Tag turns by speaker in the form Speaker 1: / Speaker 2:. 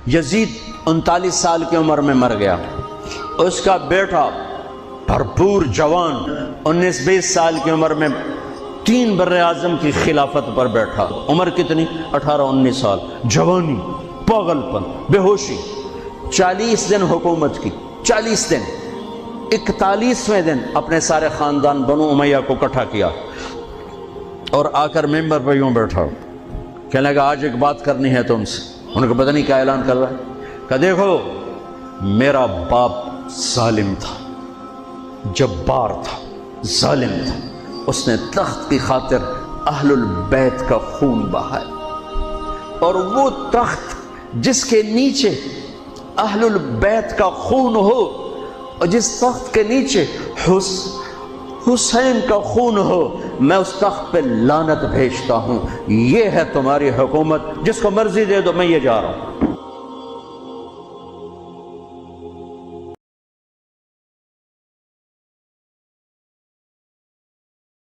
Speaker 1: یزید 39 سال کی عمر میں مر گیا، اس کا بیٹا بھرپور جوان 19-20 سال کی عمر میں 3 بر اعظم کی خلافت پر بیٹھا۔ عمر کتنی؟ 18-19 سال، جوانی، پاگل پن، بے ہوشی۔ 40 دن حکومت کی، 40 دن۔ 41ویں دن اپنے سارے خاندان بنو امیہ کو اکٹھا کیا اور آ کر ممبر پہ یوں بیٹھا، کہنے لگا آج ایک بات کرنی ہے تم سے۔ انہوں نے پتہ نہیں کیا اعلان کر رہا ہے، کہ دیکھو میرا باپ ظالم تھا، جبار تھا، ظالم تھا، اس نے تخت کی خاطر اہل البیت کا خون بہایا، اور وہ تخت جس کے نیچے اہل البیت کا خون ہو اور جس تخت کے نیچے حسین کا خون ہو، میں اس تخت پہ لعنت بھیجتا ہوں۔ یہ ہے تمہاری حکومت، جس کو مرضی دے دو، میں یہ جا رہا ہوں۔